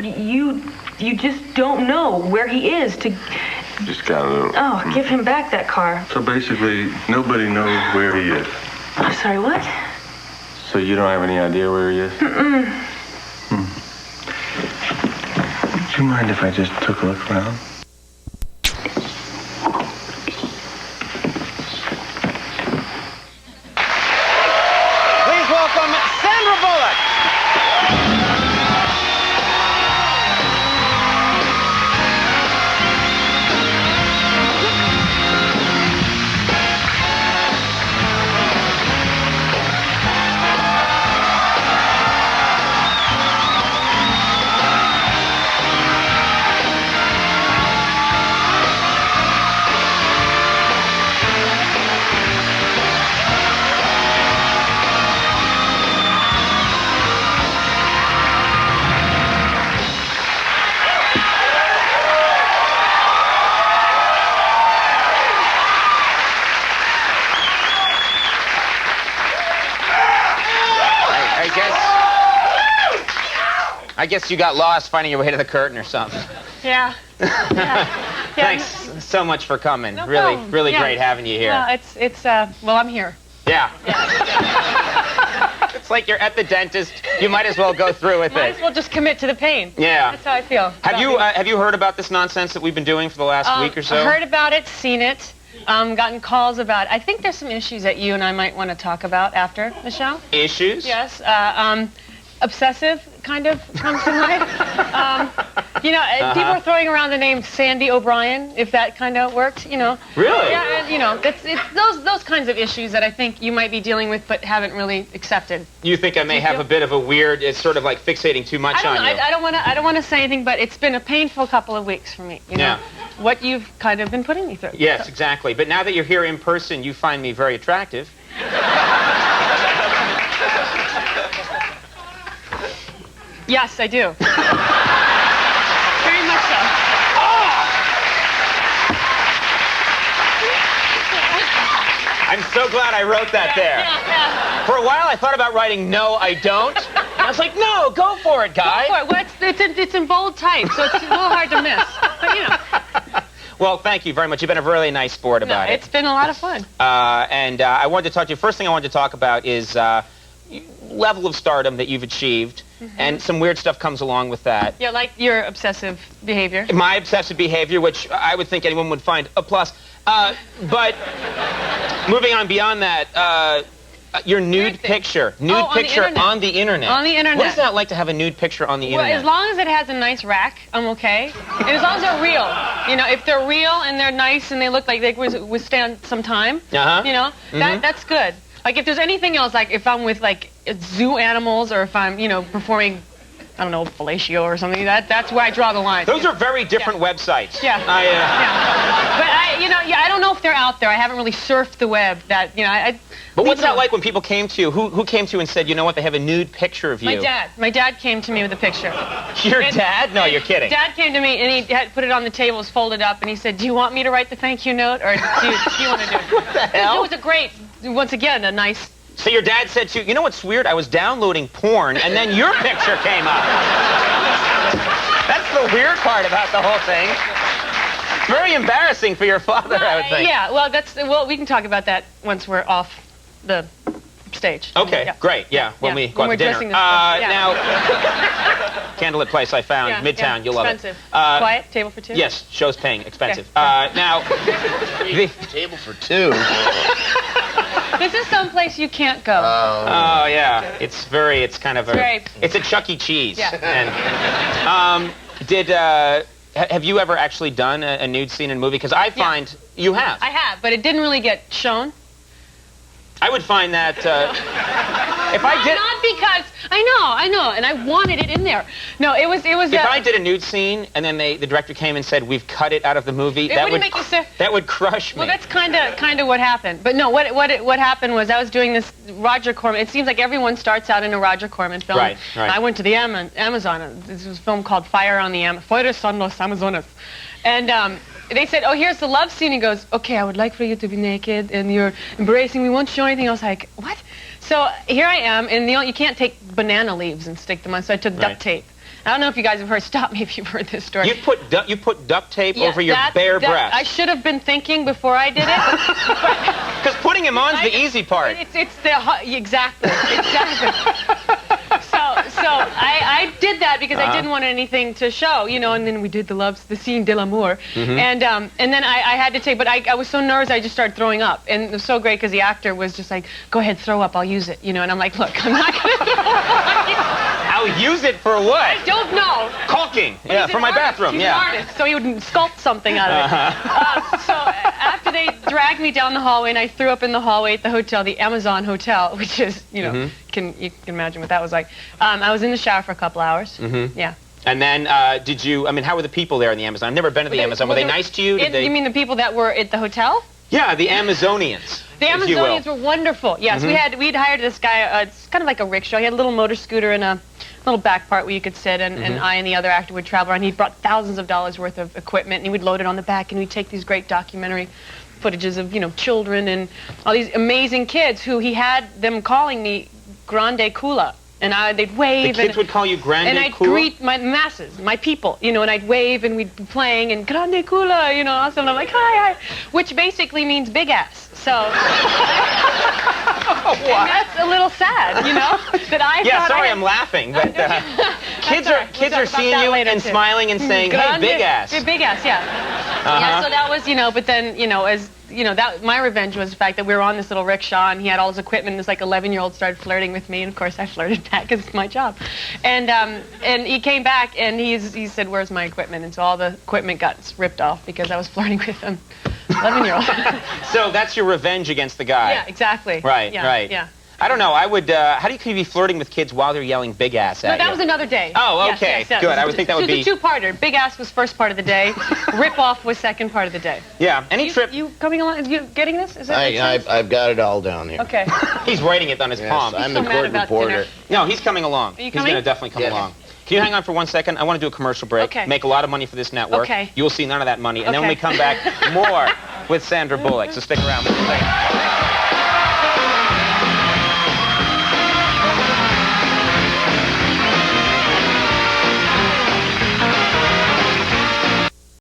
you just don't know where he is to... Just gotta... Oh, give him back that car. So basically, nobody knows where he is. I'm sorry, what? So you don't have any idea where he is? Mm-mm. Would you mind if I just took a look around? Please welcome Sandra Bullock. I guess you got lost finding your way to the curtain or something. Yeah. Thanks so much for coming. No really, problem. really great having you here. Well, well, I'm here. Yeah. It's like you're at the dentist. You might as well go through with Might it. as well just commit to the pain. Yeah. That's how I feel. Have you heard about this nonsense that we've been doing for the last week or so? I heard about it, seen it, gotten calls about it. I think there's some issues that you and I might want to talk about after the show. Issues? Yes. Obsessive kind of comes to mind. People are throwing around the name Sandy O'Brien, if that kind of works, Really? Yeah, and, it's those kinds of issues that I think you might be dealing with but haven't really accepted. You think I may have a bit of a weird, it's sort of like fixating too much on you. I don't want to say anything, but it's been a painful couple of weeks for me, what you've kind of been putting me through. Yes, exactly. But now that you're here in person, you find me very attractive. Yes, I do. Very much so. I'm so glad I wrote that there. Yeah. For a while, I thought about writing "No, I don't." And I was like, "No, go for it, guy." Go for it. Well, it's in bold type, so it's a little hard to miss. But Well, thank you very much. You've been a really nice sport about it. It's been a lot of fun. I wanted to talk to you. First thing I wanted to talk about is level of stardom that you've achieved, and some weird stuff comes along with that. Yeah, like your obsessive behavior. My obsessive behavior, which I would think anyone would find a plus. But moving on beyond that, your nude picture. Nude picture on the internet. On the internet. What is that like to have a nude picture on the internet? Well, as long as it has a nice rack, I'm okay. And as long as they're real. If they're real and they're nice and they look like they withstand some time, that's good. Like, if there's anything else, like if I'm with, like, zoo animals or if I'm, performing, I don't know, fellatio or something, that's where I draw the line. Those are very different websites. Yeah. But I don't know if they're out there. I haven't really surfed the web that, But what's that like when people came to you? Who came to you and said, you know what, they have a nude picture of you? My dad. My dad came to me with a picture. Your dad? No, you're kidding. Dad came to me and he had put it on the table, it was folded up, and he said, do you want me to write the thank you note or do you want to do it? What the hell? It was a great, once again, a nice... So your dad said to you, you know what's weird? I was downloading porn and then your picture came up. That's the weird part about the whole thing. Very embarrassing for your father, I would think. Yeah, well, we can talk about that once we're off the stage. Okay, great. Yeah, when we go out to dinner. Now, candlelit place I found, Midtown. You'll love it. Expensive. Quiet, table for two? Yes, show's paying. Expensive. Okay. Now, Table for two. This is someplace you can't go. Oh yeah, it's kind of it's a Chuck E. Cheese. Yeah. And have you ever actually done a nude scene in a movie? Because I find you have. I have, but it didn't really get shown. I would find that if I did... Not because... I know, and I wanted it in there. No, it was... If I did a nude scene, and then the director came and said, we've cut it out of the movie, that would crush me. Well, that's kind of what happened. But no, what happened was I was doing this Roger Corman... It seems like everyone starts out in a Roger Corman film. Right. I went to the Amazon. This was a film called Fire on los Amazonas. And... they said, oh, here's the love scene. He goes, okay, I would like for you to be naked, and you're embracing me. We won't show anything. I was like, what? So here I am, and you can't take banana leaves and stick them on, so I took duct tape. I don't know if you guys have heard. Stop me if you've heard this story. You put duct tape over your bare breast. I should have been thinking before I did it. Because putting him on's the easy part. Exactly. So I did that because I didn't want anything to show, you know. And then we did the scene de l'amour, and then I had to take. But I was so nervous, I just started throwing up, and it was so great because the actor was just like, "Go ahead, throw up. I'll use it," you know. And I'm like, "Look, I'm not gonna throw up." I'll use it for what? I don't know. Caulking. Yeah, for my bathroom. He's an artist, so he would sculpt something out of it. So after they dragged me down the hallway, and I threw up in the hallway at the hotel, the Amazon Hotel, which is, you know, you can imagine what that was like. I was in the shower for a couple hours. Yeah. And then, did you? I mean, how were the people there in the Amazon? I've never been to the Amazon. Were they nice to you? You mean the people that were at the hotel? Yeah, the Amazonians. The Amazonians were wonderful. Yes, we'd hired this guy. It's kind of like a rickshaw. He had a little motor scooter and a little back part where you could sit, and I and the other actor would travel around. He brought thousands of dollars worth of equipment, and he would load it on the back, and we'd take these great documentary footages of, you know, children and all these amazing kids who he had them calling me Grande Kula. And they'd wave. The kids would call you Grande Kula? And I'd greet my masses, my people, you know, and I'd wave, and we'd be playing, and Grande Kula, you know, awesome. And I'm like, hi, which basically means big ass. So, and that's a little sad, you know, that I Yeah, sorry, I'm laughing, but kids are seeing you and smiling and saying, hey, big ass. Big ass, yeah. Yeah, so that was, you know, but then, you know, as you know, that my revenge was the fact that we were on this little rickshaw, and he had all his equipment, and this like 11-year-old started flirting with me, and of course I flirted back because it's my job. And he came back, and he said, where's my equipment? And so all the equipment got ripped off because I was flirting with him. 11-year-old. So that's your revenge against the guy. Yeah, exactly. Right, yeah, right. Yeah. I don't know. I would. How do you be flirting with kids while they're yelling "big ass" at you? No, that was another day. Oh, okay, yes. good. I would think that would be. It was a two-parter. Big ass was first part of the day. Rip off was second part of the day. Yeah. Any trip? You coming along? You getting this? Is that I've got it all down here. Okay. He's writing it on his palm. I'm the court reporter. No, he's coming along. Are you coming? He's going to definitely come along. Can you hang on for 1 second? I want to do a commercial break. Okay. Make a lot of money for this network. Okay. You will see none of that money. And then when we come back, more with Sandra Bullock. So stick around.